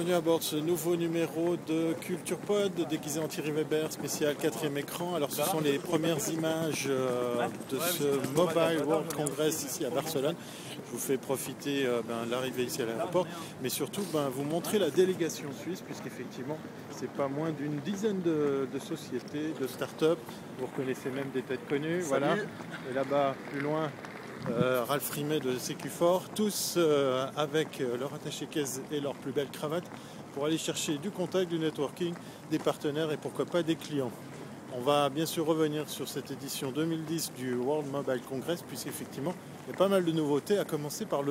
bienvenue à bord de ce nouveau numéro de Culture Pod, déguisé en Thierry Weber, spécial 4e écran. Alors ce sont les premières images de ce Mobile World Congress ici à Barcelone. Je vous fais profiter de l'arrivée ici à l'aéroport, mais surtout vous montrer la délégation suisse, puisqu'effectivement c'est pas moins d'une dizaine de sociétés, de start-up. Vous reconnaissez même des têtes connues. Voilà. Et là-bas, plus loin, Ralph Rimet de Sécufort, tous avec leur attaché-caisse et leur plus belle cravate pour aller chercher du contact, du networking, des partenaires et pourquoi pas des clients. On va bien sûr revenir sur cette édition 2010 du World Mobile Congress, puisqu'effectivement il y a pas mal de nouveautés, à commencer par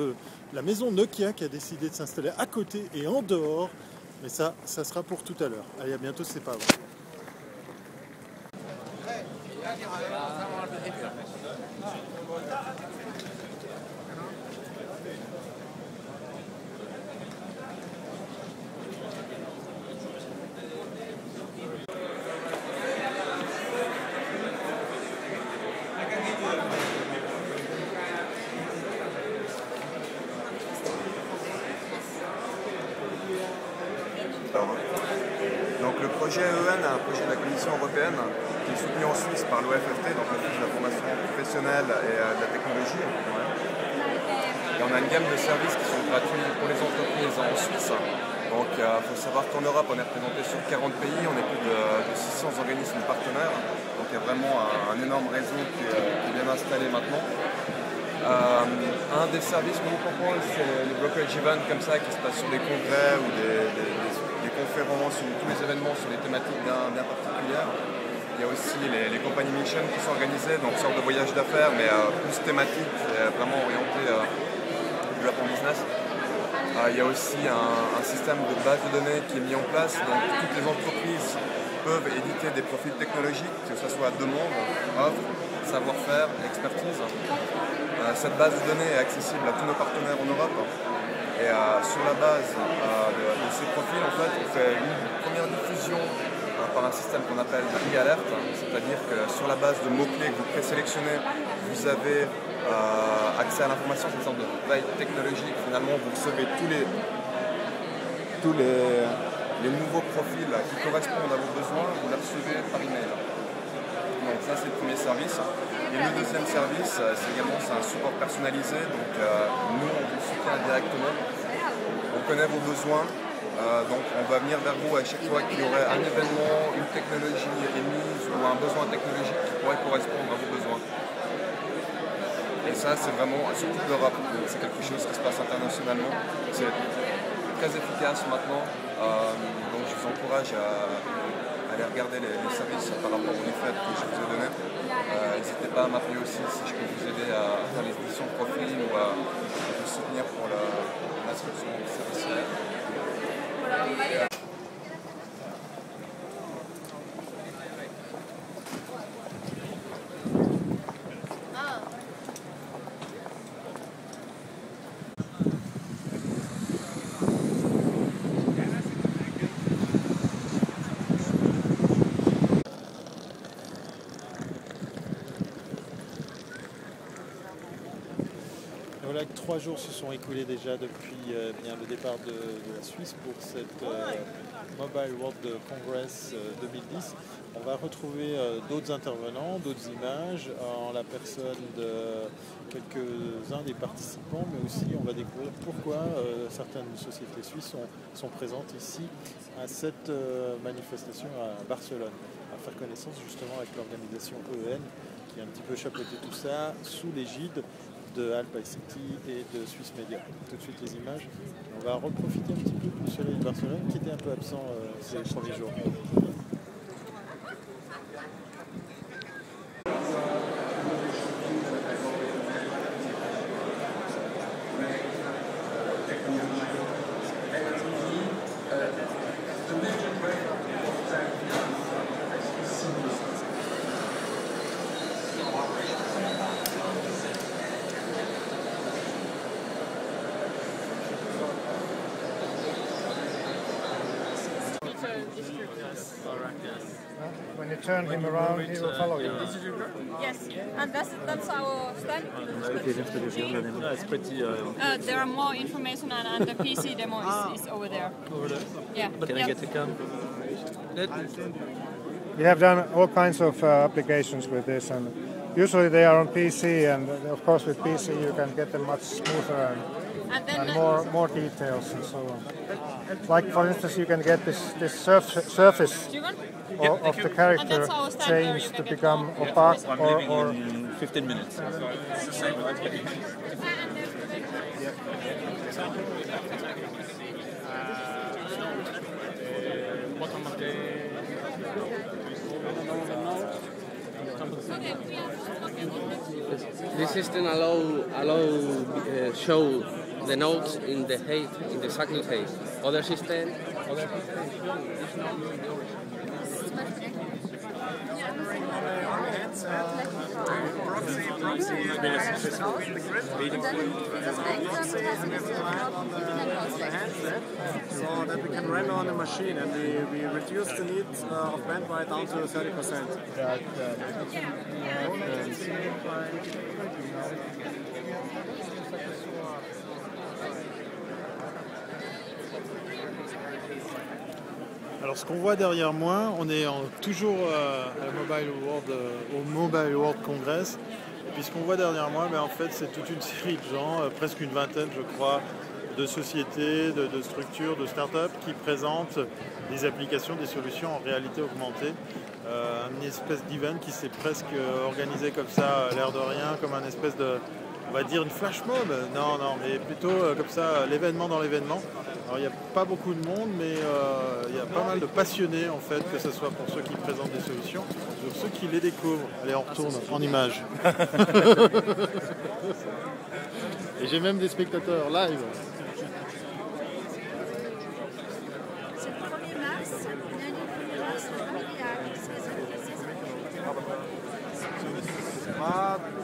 la maison Nokia qui a décidé de s'installer à côté et en dehors, mais ça sera pour tout à l'heure. Allez, à bientôt, c'est pas vrai. Donc le projet EN est un projet de la Commission européenne qui est soutenu en Suisse par l'OFFT, donc l'Office de la formation professionnelle et de la technologie. Et on a une gamme de services qui sont gratuits pour les entreprises en Suisse. Donc il faut savoir qu'en Europe on est représenté sur 40 pays, on est plus de 600 organismes partenaires. Donc il y a vraiment un énorme réseau qui est bien installé maintenant. Un des services qu'on nous propose, c'est le brokerage event comme ça qui se passe sur des congrès ou des conférences ou tous les événements sur les thématiques bien particulières. Il y a aussi les compagnies mission qui sont organisées, donc une sorte de voyage d'affaires mais plus thématique, vraiment orienté développement business. Il y a aussi un système de base de données qui est mis en place, donc toutes les entreprises peuvent éditer des profils technologiques, que ce soit demande, offre, savoir-faire, expertise. Cette base de données est accessible à tous nos partenaires en Europe et sur la base de ces profils, en fait, on fait une première diffusion par un système qu'on appelle e-alert, c'est-à-dire que sur la base de mots-clés que vous présélectionnez, vous avez accès à l'information, c'est une sorte de veille technologique. Finalement, vous recevez tous les nouveaux profils qui correspondent à vos besoins, vous les recevez par email. Donc ça, c'est le premier service. Et le deuxième service, c'est également un support personnalisé. Donc nous, on vous soutient directement. On connaît vos besoins. Donc on va venir vers vous à chaque fois qu'il y aurait un événement, une technologie émise ou un besoin technologique qui pourrait correspondre à vos besoins. Et ça, c'est vraiment sur toute l'Europe. C'est quelque chose qui se passe internationalement. C'est très efficace maintenant. Donc je vous encourage à aller regarder les services par rapport aux faits que je vous ai donnés. N'hésitez pas à m'appeler aussi si je peux vous aider à faire les éditions de profil ou à vous soutenir pour l'inscription au service. Voilà que 3 jours se sont écoulés déjà depuis le départ de la Suisse pour cette Mobile World Congress 2010. On va retrouver d'autres intervenants, d'autres images en la personne de quelques-uns des participants, mais aussi on va découvrir pourquoi certaines sociétés suisses sont présentes ici à cette manifestation à Barcelone, à faire connaissance justement avec l'organisation EN qui a un petit peu chapeauté tout ça sous l'égide de Alp ICT et de Swiss Media. Tout de suite les images. On va reprofiter un petit peu du soleil de Barcelone qui était un peu absent ces premiers jours. when you turn him around, he will follow you. Yes, and that's our stand. Yeah, it's pretty. There are more information and the PC demo is over there. Over there? Yeah. Can I get the cam? We have done all kinds of applications with this, and usually they are on PC, and of course with PC you can get them much smoother and more details and so on. Like for instance, you can get this surface of the character changed to become opaque or 15 minutes. It's the same with This system allow show the notes in the height, in the cycle height. Other system. So that we can render on the machine, and we reduce the need of bandwidth down to 30%. Alors ce qu'on voit derrière moi, on est toujours à la au Mobile World Congress. Et puis ce qu'on voit derrière moi, en fait, c'est toute une série de gens, presque une vingtaine je crois, de sociétés, de structures, de start-up qui présentent des applications, des solutions en réalité augmentée. Une espèce d'event qui s'est presque organisé comme ça, l'air de rien, comme un espèce de, on va dire une flash mob. Non, mais plutôt comme ça, l'événement dans l'événement. Alors il n'y a pas beaucoup de monde, mais il y a pas mal de passionnés en fait, que ce soit pour ceux qui présentent des solutions, pour ceux qui les découvrent. Allez, on retourne en images. Et j'ai même des spectateurs live. C'est le 1er mars, lundi 1er mars,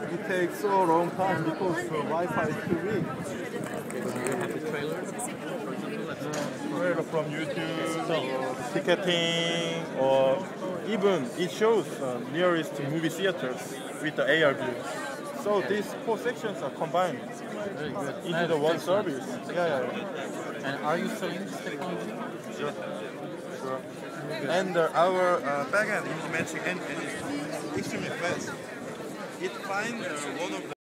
It takes so long time because Wi-Fi is too weak. From YouTube, ticketing, or even it shows nearest movie theaters with the AR view. So these 4 sections are combined into the one service. Yeah. And are you selling this technology? Sure. And our backend implementing and is extremely fast. It finds one of the